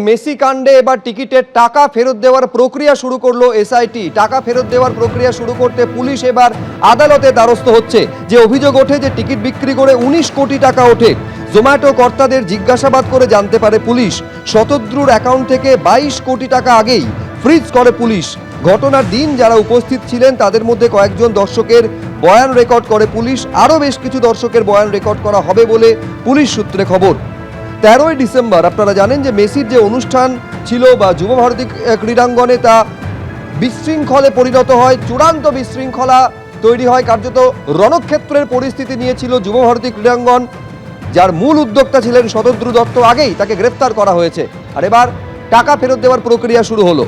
Messi কাণ্ডে এবার টিকিটের টাকা ফেরত দেওয়ার প্রক্রিয়া শুরু করলো এসআইটি। টাকা ফেরত দেওয়ার প্রক্রিয়া শুরু করতে পুলিশ এবার আদালতে দ্বারস্থ হচ্ছে। যে অভিযোগ ওঠে যে টিকিট বিক্রি করে 19 কোটি টাকা ওঠে। জোম্যাটো কর্তাদের জিজ্ঞাসাবাদ করে জানতে পারে পুলিশ শতদ্রুর অ্যাকাউন্ট থেকে 22 কোটি টাকা আগেই ফ্রিজ করে পুলিশ। ঘটনার দিন যারা উপস্থিত ছিলেন তাদের মধ্যে কয়েকজন দর্শকের বয়ান রেকর্ড করে পুলিশ। আরও বেশ কিছু দর্শকের বয়ান রেকর্ড করা হবে বলে পুলিশ সূত্রে খবর। 13ই ডিসেম্বর আপনারা জানেন যে মেসির যে অনুষ্ঠান ছিল বা যুবভারতী ক্রীড়াঙ্গনে তা বিশৃঙ্খলে পরিণত হয়, চূড়ান্ত বিশৃঙ্খলা তৈরি হয়। কার্যত রণক্ষেত্রের পরিস্থিতি নিয়েছিল যুবভারতী ক্রীড়াঙ্গন, যার মূল উদ্যোক্তা ছিলেন শতদ্রু দত্ত। আগেই তাকে গ্রেফতার করা হয়েছে, আর এবার টাকা ফেরত দেওয়ার প্রক্রিয়া শুরু হলো।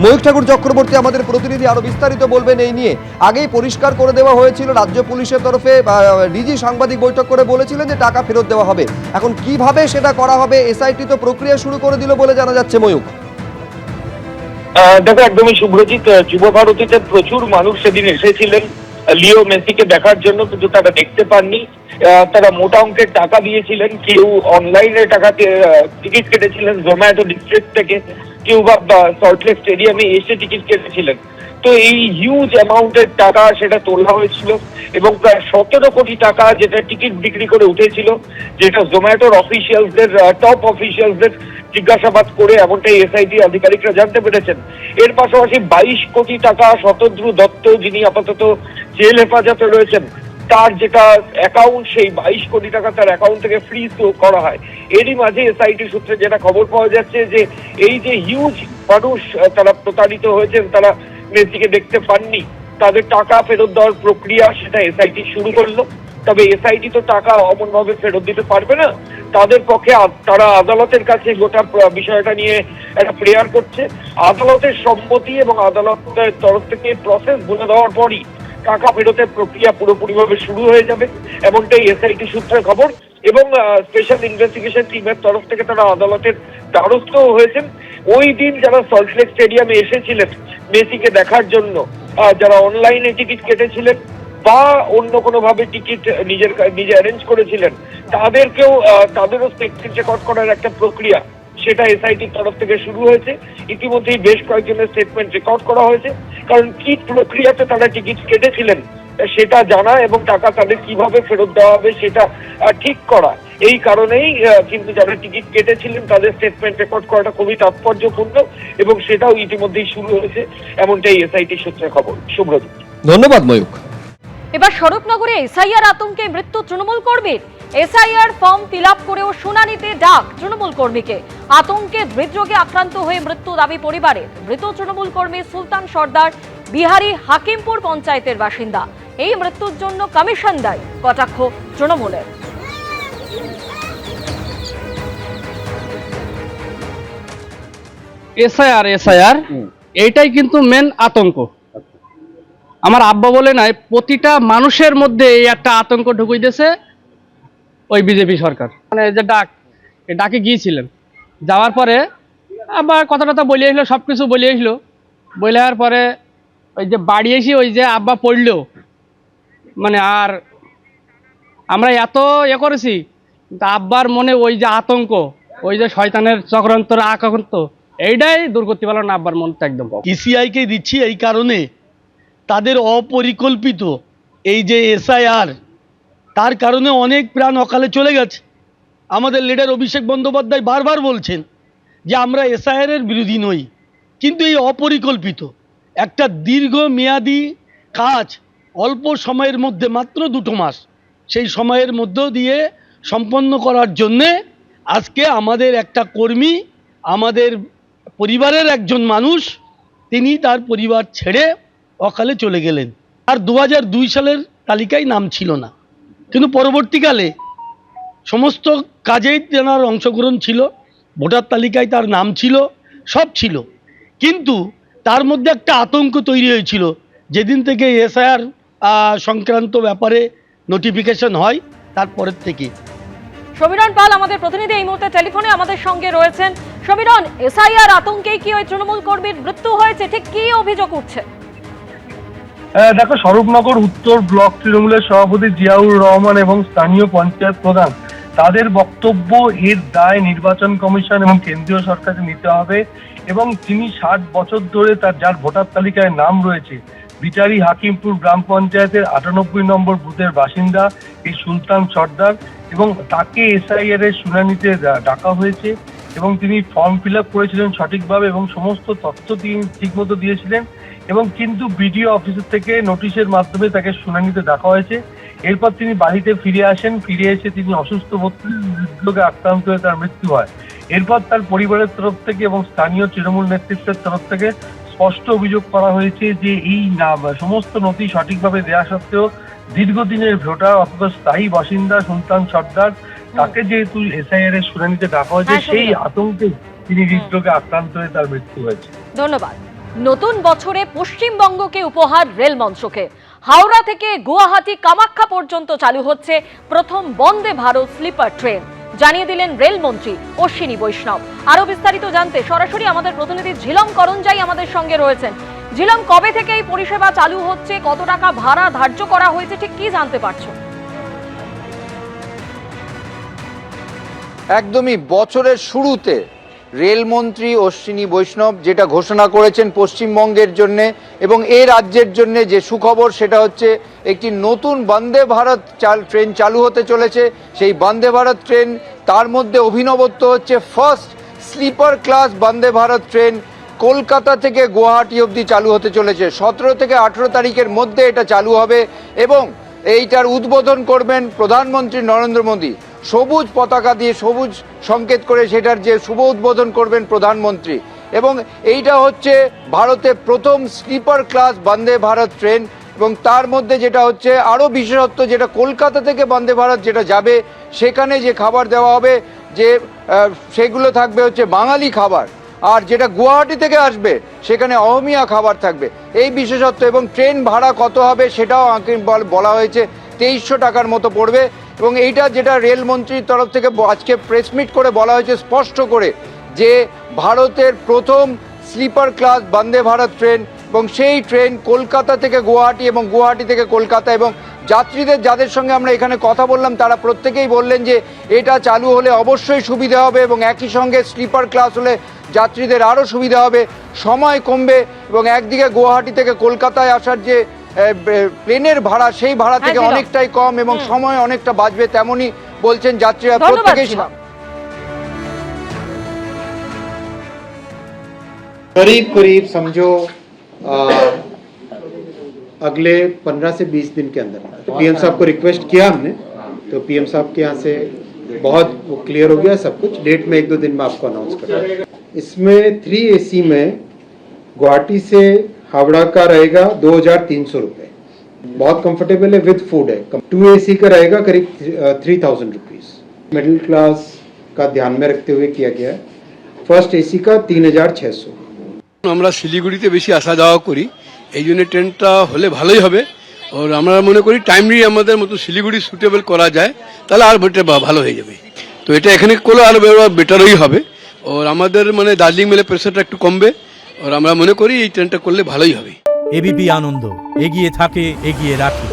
ময়ূখ ঠাকুর চক্রবর্তী আমাদের প্রতিনিধি আরো বিস্তারিত বলবেন এই নিয়ে। আগেই পরিষ্কার করে দেওয়া হয়েছিল রাজ্য পুলিশের তরফে, ডিজি সাংবাদিক বৈঠক করে বলেছিলেন যে টাকা ফেরত দেওয়া হবে। এখন কিভাবে সেটা করা হবে, এসআইটি তো প্রক্রিয়া শুরু করে দিল বলে জানা যাচ্ছে। ময়ূখ, দেখো একদমই শুভ্রজিৎ, যুবভারতীতে প্রচুর মানুষ সেদিন এসেছিলেন লিও মেসিকে দেখার জন্য, কিন্তু তারা দেখতে পাননি। তারা মোটা অঙ্কের টাকা দিয়েছিলেন, কেউ অনলাইনে টাকা টিকিট কেটেছিলেন জোম্যাটো ডিস্ট্রিক্ট থেকে, কেউ বা সল্টলেক স্টেডিয়ামে এসে টিকিট কেটেছিলেন। তো এই হিউজ অ্যামাউন্টের টাকা সেটা তোলা হয়েছিল এবং প্রায় 17 কোটি টাকা যেটা টিকিট বিক্রি করে উঠেছিল, যেটা জোম্যাটোর অফিসিয়ালসদের টপ অফিসিয়ালসদের জিজ্ঞাসাবাদ করে এমনটাই এসআইটি আধিকারিকরা জানতে পেরেছেন। এর পাশাপাশি 22 কোটি টাকা শতদ্রু দত্ত, যিনি আপাতত জেল হেফাজতে রয়েছেন, তার যেটা অ্যাকাউন্ট, সেই 22 কোটি টাকা তার অ্যাকাউন্ট থেকে ফ্রিজ করা হয়। এরই মাঝে এসআইটি সূত্রে যেটা খবর পাওয়া যাচ্ছে যে এই যে হিউজ মানুষ তারা প্রতারিত হয়েছেন, তারা মেসিকে দেখতে পাননি, তাদের টাকা ফেরত দেওয়ার প্রক্রিয়া সেটা এসআইটি শুরু করলো। তবে এসআইটি তো টাকা অমনভাবে ফেরত দিতে পারবে না, তাদের পক্ষে তারা আদালতের কাছে গোটা বিষয়টা নিয়ে একটা প্রেয়ার করছে। আদালতের সম্মতি এবং আদালতের তরফ থেকে প্রসেস বলে দেওয়ার পরই টাকা ফেরতের প্রক্রিয়া পুরোপুরিভাবে শুরু হয়ে যাবে, এমনটাই এসআইটি সূত্রের খবর। এবং স্পেশাল ইনভেস্টিগেশন টিমের তরফ থেকে তারা আদালতের দ্বারস্থ হয়েছেন। ওই দিন যারা সল্টলেক স্টেডিয়ামে এসেছিলেন মেসিকে দেখার জন্য, যারা অনলাইনে টিকিট কেটেছিলেন বা অন্য কোনো ভাবে টিকিট নিজে অ্যারেঞ্জ করেছিলেন, তাদেরও স্টেটমেন্ট রেকর্ড করার একটা প্রক্রিয়া সেটা এসআইটির তরফ থেকে শুরু হয়েছে। ইতিমধ্যেই বেশ কয়েকজনের স্টেটমেন্ট রেকর্ড করা হয়েছে, কারণ কি প্রক্রিয়াতে তারা টিকিট কেটেছিলেন সেটা জানা এবং টাকা তাদের কিভাবে ফেরত দেওয়া হবে সেটা ঠিক করা। এই কারণেই কিন্তু যারা টিকিট কেটেছিলেন তাদের স্টেটমেন্ট রেকর্ড করাটা খুবই তাৎপর্যপূর্ণ এবং সেটাও ইতিমধ্যেই শুরু হয়েছে, এমনটাই এসআইটি সূত্রে খবর। শুভ্রজিৎ, ধন্যবাদ ময়ূখ। এবার স্বরূপনগরে এসআইআর আতঙ্কে মৃত্যু তৃণমূল কর্মীর। এসআইআর ফর্ম ফিল আপ করেও শুনানিতে ডাক তৃণমূল কর্মীকে। আতঙ্কে হৃদরোগে আক্রান্ত হয়ে মৃত্যু দাবি পরিবারের। মৃত তৃণমূল কর্মী সুলতান সর্দার বিহারি হাকিমপুর পঞ্চায়েতের বাসিন্দা। এই মৃত্যুর জন্য কমিশন দায়ী, কটাক্ষ তৃণমূলের। এসআইআর এইটাই কিন্তু মেন আতঙ্ক। আমার আব্বা বলে নাই, প্রতিটা মানুষের মধ্যে এই একটা আতঙ্ক ঢুকিয়ে দিয়েছে ওই বিজেপি সরকার। মানে যে ডাকে গিয়েছিলেন, যাওয়ার পরে আবার কথা বলে আসলো, সব কিছু বলে আসলো। বলে যাওয়ার পরে ওই যে বাড়ি এসে ওই যে আব্বা পড়লো, মানে আর আমরা এত করেছি, কিন্তু আব্বার মনে ওই যে আতঙ্ক, ওই যে শয়তানের চক্রান্তর আকান্ত, এইটাই দূর করতে পারলো না আব্বার মনটা একদম। ইসিআইকে দিচ্ছি এই কারণে তাদের অপরিকল্পিত এই যে এসআইআর, তার কারণে অনেক প্রাণ অকালে চলে গেছে। আমাদের লিডার অভিষেক বন্দ্যোপাধ্যায় বারবার বলছেন যে আমরা এসআইআরের বিরোধী নই, কিন্তু এই অপরিকল্পিত একটা দীর্ঘমেয়াদী কাজ অল্প সময়ের মধ্যে, মাত্র 2 মাস, সেই সময়ের মধ্য দিয়ে সম্পন্ন করার জন্যে আজকে আমাদের একটা কর্মী, আমাদের পরিবারের একজন মানুষ, তিনি তার পরিবার ছেড়ে অকালে চলে গেলেন। আর 2002 সালের তালিকায় নাম ছিল না, কিন্তু পরবর্তীকালে সমস্ত কাজেই তেনার অংশগ্রহণ ছিল, ভোটার তালিকায় তার নাম ছিল, সব ছিল। কিন্তু তার মধ্যে একটা আতঙ্ক তৈরি হয়েছিল যেদিন থেকে এসআইআর সংক্রান্ত ব্যাপারে নোটিফিকেশন হয়, তারপরের থেকে। সমীরণ পাল আমাদের প্রতিনিধি এই মুহূর্তে টেলিফোনে আমাদের সঙ্গে রয়েছেন। সমীরণ, এসআইআর আতঙ্কেই কি ওই তৃণমূল কর্মীর মৃত্যু হয়েছে, ঠিক কি অভিযোগ উঠছে? দেখো, স্বরূপনগর উত্তর ব্লক তৃণমূলের সভাপতি জিয়াউর রহমান এবং স্থানীয় পঞ্চায়েত প্রধান তাদের বক্তব্য এর দায় নির্বাচন কমিশন এবং কেন্দ্রীয় সরকারকে নিতে হবে। এবং তিনি 60 বছর ধরে যার ভোটার তালিকায় নাম রয়েছে, বিচারি হাকিমপুর গ্রাম পঞ্চায়েতের 98 নম্বর বুথের বাসিন্দা এই সুলতান সর্দার, এবং তাকে এসআইআর এর শুনানিতে ডাকা হয়েছে এবং তিনি ফর্ম ফিল আপ করেছিলেন সঠিকভাবে এবং সমস্ত তথ্য তিনি ঠিকমতো দিয়েছিলেন। এবং কিন্তু বিডিও অফিসের থেকে নোটিশের মাধ্যমে তাকে শুনানিতে ডাকা হয়েছে। এরপর তিনি বাড়িতে ফিরে আসেন, ফিরে এসে তিনি অসুস্থ বোধ করে হৃদরোগে আক্রান্ত হয়ে তার মৃত্যু হয়। এরপর তার পরিবারের তরফ থেকে এবং স্থানীয় তৃণমূল নেতৃত্বের তরফ থেকে স্পষ্ট অভিযোগ করা হয়েছে যে এই সমস্ত নথি সঠিকভাবে দেওয়া সত্ত্বেও দীর্ঘদিনের ভোটার অথবা স্থায়ী বাসিন্দা সুলতান সর্দার, তাকে যেহেতু এসআইআর এর শুনানিতে ডাকা হয়েছে, সেই আতঙ্কে তিনি হৃদরোগে আক্রান্ত হয়ে তার মৃত্যু হয়েছে। ধন্যবাদ। নতুন বছরে পশ্চিমবঙ্গকে উপহার রেল মঞ্চকে। হাওড়া থেকে গুয়াহাটি কামাখ্যা পর্যন্ত চালু হচ্ছে প্রথম বন্দে ভারত স্লিপার ট্রেন, জানিয়ে দিলেন রেলমন্ত্রী অশ্বিনী বৈষ্ণব। আরো বিস্তারিত জানতে সরাসরি আমাদের প্রতিনিধি ঝিলম করঞ্জাই আমাদের সঙ্গে রয়েছেন। ঝিলম, কবে থেকে এই পরিষেবা চালু হচ্ছে, কত টাকা ভাড়া ধার্য করা হয়েছে, ঠিক কি জানতে পারছো? একদমই বছরের শুরুতে রেলমন্ত্রী অশ্বিনী বৈষ্ণব যেটা ঘোষণা করেছেন পশ্চিমবঙ্গের জন্য এবং এই রাজ্যের জন্য যে সুখবর, সেটা হচ্ছে একটি নতুন বন্দে ভারত ট্রেন চালু হতে চলেছে। সেই বন্দে ভারত ট্রেন, তার মধ্যে অভিনবত্ব হচ্ছে first sleeper class Vande Bharat train Kolkata থেকে গুয়াহাটি অবধি চালু হতে চলেছে। 17 থেকে 18 তারিখের মধ্যে এটা চালু হবে এবং এইটার উদ্বোধন করবেন প্রধানমন্ত্রী নরেন্দ্র মোদী। সবুজ পতাকা দিয়ে, সবুজ সংকেত করে সেটার যে শুভ উদ্বোধন করবেন প্রধানমন্ত্রী। এবং এইটা হচ্ছে ভারতের প্রথম sleeper class Vande Bharat train. এবং তার মধ্যে যেটা হচ্ছে আরও বিশেষত্ব, যেটা কলকাতা থেকে বন্দে ভারত যেটা যাবে, সেখানে যে খাবার দেওয়া হবে, যে সেগুলো থাকবে হচ্ছে বাঙালি খাবার, আর যেটা গুয়াহাটি থেকে আসবে সেখানে অহমিয়া খাবার থাকবে, এই বিশেষত্ব। এবং ট্রেন ভাড়া কত হবে সেটাও বলা হয়েছে, 2300 টাকার মতো পড়বে। এবং এইটা যেটা রেলমন্ত্রীর তরফ থেকে আজকে প্রেস মিট করে বলা হয়েছে স্পষ্ট করে, যে ভারতের প্রথম sleeper class Vande Bharat train, এবং সেই ট্রেন কলকাতা থেকে গুয়াহাটি এবং গুয়াহাটি থেকে কলকাতা। এবং যাত্রীদের যাদের সঙ্গে আমরা এখানে কথা বললাম, তারা প্রত্যেকেই বললেন যে এটা চালু হলে অবশ্যই সুবিধা হবে এবং একই সঙ্গে স্লিপার ক্লাস হলে যাত্রীদের আরও সুবিধা হবে, সময় কমবে এবং একদিকে গুয়াহাটি থেকে কলকাতায় আসার যে প্লেনের ভাড়া, সেই ভাড়া থেকে অনেকটাই কম এবং সময় অনেকটা বাঁচবে, তেমনই বলছেন যাত্রীরা প্রত্যেকেই। करीब करीब समझो अगले 15 से 20 दिन के अंदर पीएम साहब को रिक्वेस्ट किया हमने, तो पीएम साहब के यहाँ से बहुत वो क्लियर हो गया सब कुछ। डेट में 1-2 दिन में आपको अनाउंस कर रहा हूँ। इसमें 3 AC में गुवाहाटी से हावड़ा का रहेगा 2300 रुपये, बहुत कंफर्टेबल है, विद फूड है। 2 AC का रहेगा करीब 3000 रुपीज़। मिडिल क्लास का ध्यान में रखते हुए किया गया है। फर्स्ट AC का 3600। আমরা শিলিগুড়িতে বেশি আসা যাওয়া করি, এই জন্য ট্রেনটা হলে ভালোই হবে। আর আমরা মনে করি টাইমলি আমাদের মতো শিলিগুড়ি সুটেবল করা যায়, তাহলে আর ভালো হয়ে যাবে। তো এটা এখানে করলে আরো বেটারই হবে। আর আমাদের মানে দার্জিলিং মেলে প্রেসারটা একটু কমবে। আর আমরা মনে করি এই ট্রেনটা করলে ভালোই হবে। এবিপি আনন্দ, এগিয়ে থাকে, এগিয়ে রাখে।